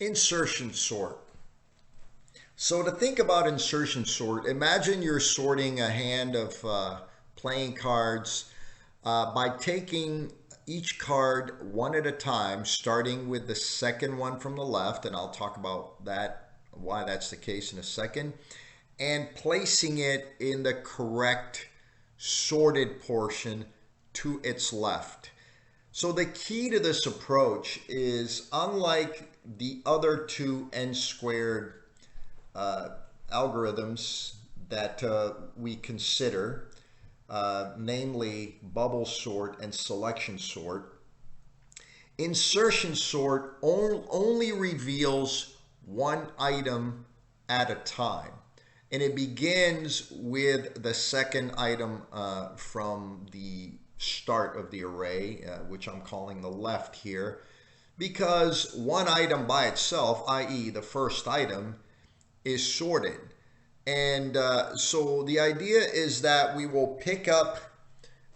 Insertion sort. So to think about insertion sort, imagine you're sorting a hand of playing cards by taking each card one at a time, starting with the second one from the left, and I'll talk about that, why that's the case in a second, and placing it in the correct sorted portion to its left. So the key to this approach is, unlike the other two n squared algorithms that we consider, namely bubble sort and selection sort, insertion sort only reveals one item at a time. And it begins with the second item from the start of the array, which I'm calling the left here, because one item by itself, i.e. the first item, is sorted. And so the idea is that we will pick up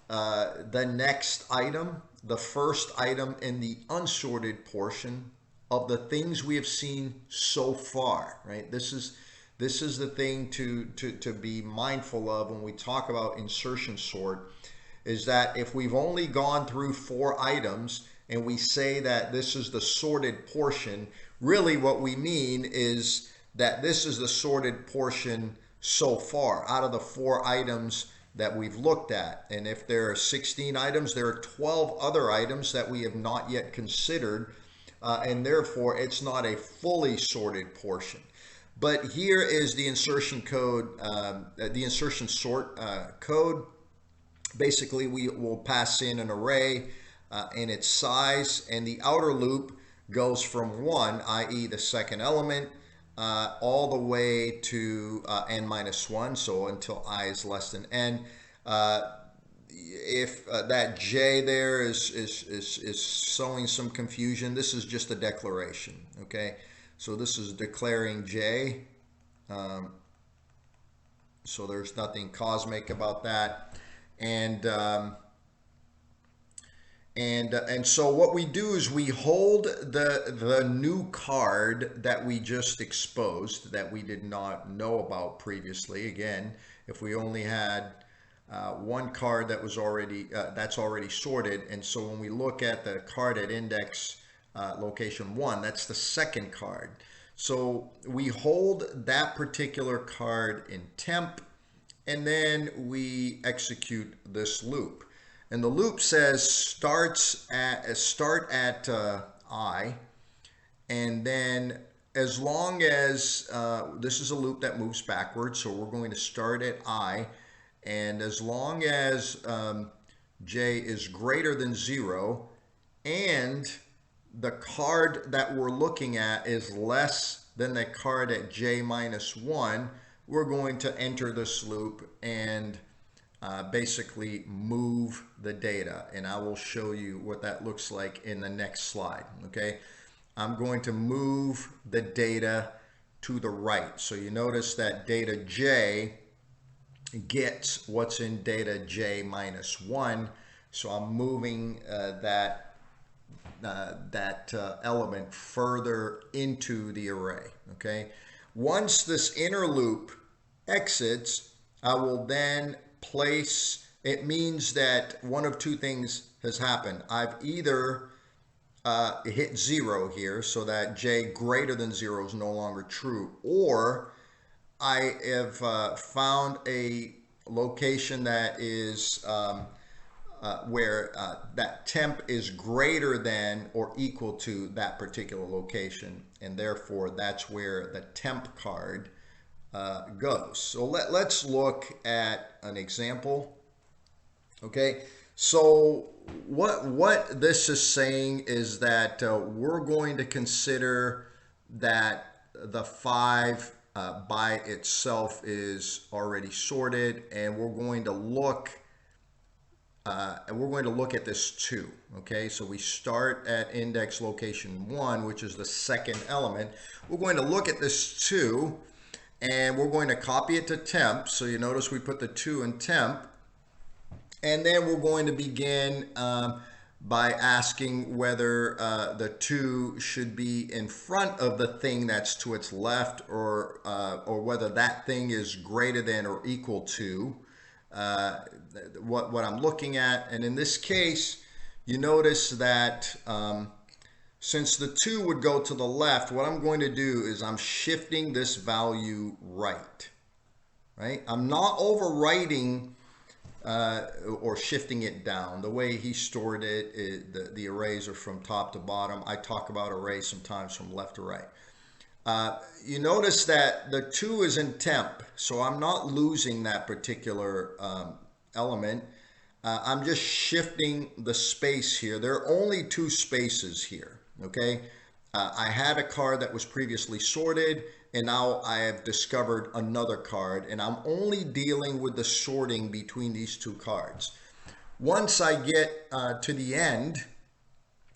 the next item, the first item in the unsorted portion of the things we have seen so far, right? This is the thing to be mindful of when we talk about insertion sort, is that if we've only gone through 4 items and we say that this is the sorted portion, really what we mean is that this is the sorted portion so far out of the 4 items that we've looked at. And if there are 16 items, there are 12 other items that we have not yet considered, and therefore it's not a fully sorted portion. But here is the insertion code, the insertion sort code. Basically, we will pass in an array and its size, and the outer loop goes from 1, i.e. the second element, all the way to n minus 1, so until I is less than n. If that j there is showing some confusion, this is just a declaration, okay? So this is declaring j, so there's nothing cosmic about that. And so what we do is we hold the new card that we just exposed, that we did not know about previously. Again, if we only had one card that was already that's already sorted, and so when we look at the card at index location 1, that's the second card. So we hold that particular card in temp, and then we execute this loop. And the loop says start at I, and then as long as this is a loop that moves backwards, so we're going to start at I, and as long as j is greater than 0 and the card that we're looking at is less than the card at j minus 1, we're going to enter this loop and basically move the data. And I will show you what that looks like in the next slide, okay? I'm going to move the data to the right. So you notice that data j gets what's in data j minus 1. So I'm moving that element further into the array, okay? Once this inner loop exits, I will then place, it means that one of two things has happened. I've either hit 0 here, so that j greater than 0 is no longer true, or I have found a location that is where that temp is greater than or equal to that particular location, and therefore that's where the temp card goes. So let's look at an example. Okay, so what this is saying is that we're going to consider that the 5 by itself is already sorted, and we're going to look at this 2. Okay, so we start at index location 1, which is the second element. We're going to look at this 2, and we're going to copy it to temp. So you notice we put the 2 in temp, and then we're going to begin by asking whether the 2 should be in front of the thing that's to its left, or whether that thing is greater than or equal to what I'm looking at. And in this case, you notice that since the 2 would go to the left, what I'm going to do is I'm shifting this value right. I'm not overwriting or shifting it down. The way he stored it, the arrays are from top to bottom. I talk about arrays sometimes from left to right. You notice that the 2 is in temp, so I'm not losing that particular element. I'm just shifting the space here. There are only 2 spaces here, okay? I had a card that was previously sorted, and now I have discovered another card, and I'm only dealing with the sorting between these 2 cards. Once I get to the end,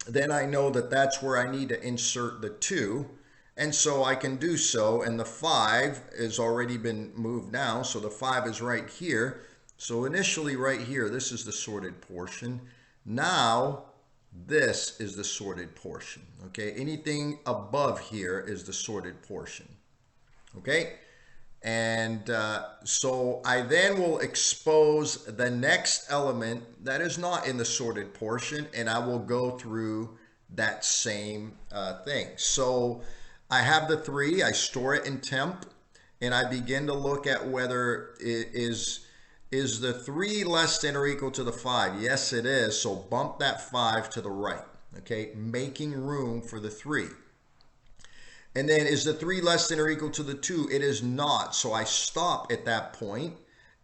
then I know that that's where I need to insert the 2, and so I can do so, and the 5 has already been moved down, so the 5 is right here. So initially right here, this is the sorted portion. Now this is the sorted portion, okay? Anything above here is the sorted portion, okay? And so I then will expose the next element that is not in the sorted portion, and I will go through that same thing. So I have the 3, I store it in temp, and I begin to look at whether it is the 3 less than or equal to the 5? Yes, it is. So bump that 5 to the right, okay? Making room for the 3. And then is the 3 less than or equal to the 2? It is not. So I stop at that point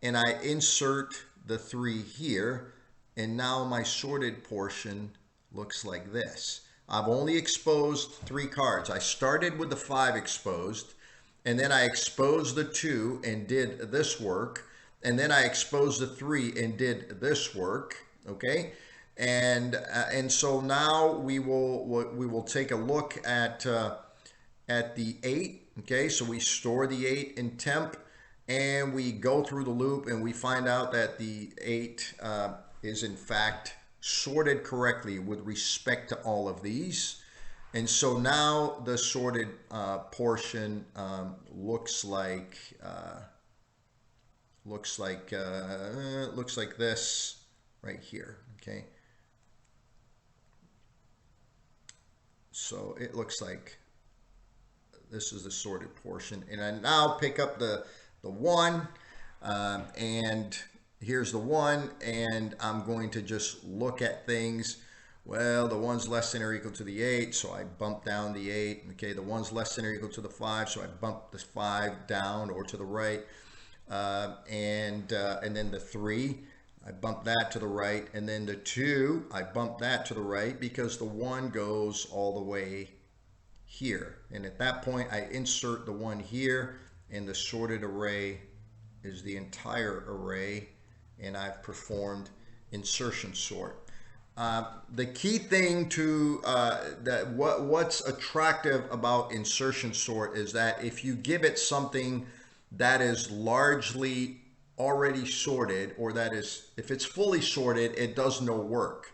and I insert the 3 here. And now my sorted portion looks like this. I've only exposed 3 cards. I started with the 5 exposed, and then I exposed the 2 and did this work. And then I exposed the 3 and did this work, okay? And so now we will take a look at the 8, okay? So we store the 8 in temp, and we go through the loop, and we find out that the 8 is in fact sorted correctly with respect to all of these. And so now the sorted portion looks like this right here, okay? So it looks like this is the sorted portion, and I now pick up the 1, and here's the 1, and I'm going to just look at things. Well, the 1's less than or equal to the 8, so I bump down the 8. Okay, the 1's less than or equal to the 5, so I bump the 5 down or to the right. And then the 3, I bump that to the right, and then the 2, I bump that to the right, because the 1 goes all the way here. And at that point, I insert the 1 here, and the sorted array is the entire array, and I've performed insertion sort. The key thing to what's attractive about insertion sort is that if you give it something that is largely already sorted, or that is, if it's fully sorted, it does no work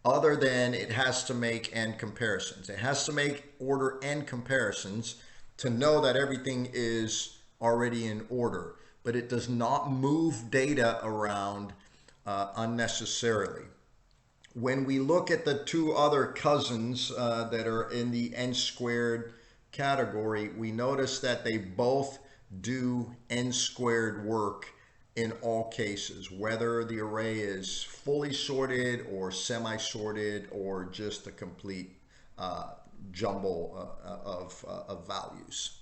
other than it has to make n comparisons. It has to make order n comparisons to know that everything is already in order, but it does not move data around unnecessarily. When we look at the 2 other cousins that are in the n squared category, we notice that they both do n squared work in all cases, whether the array is fully sorted or semi-sorted or just a complete jumble of values.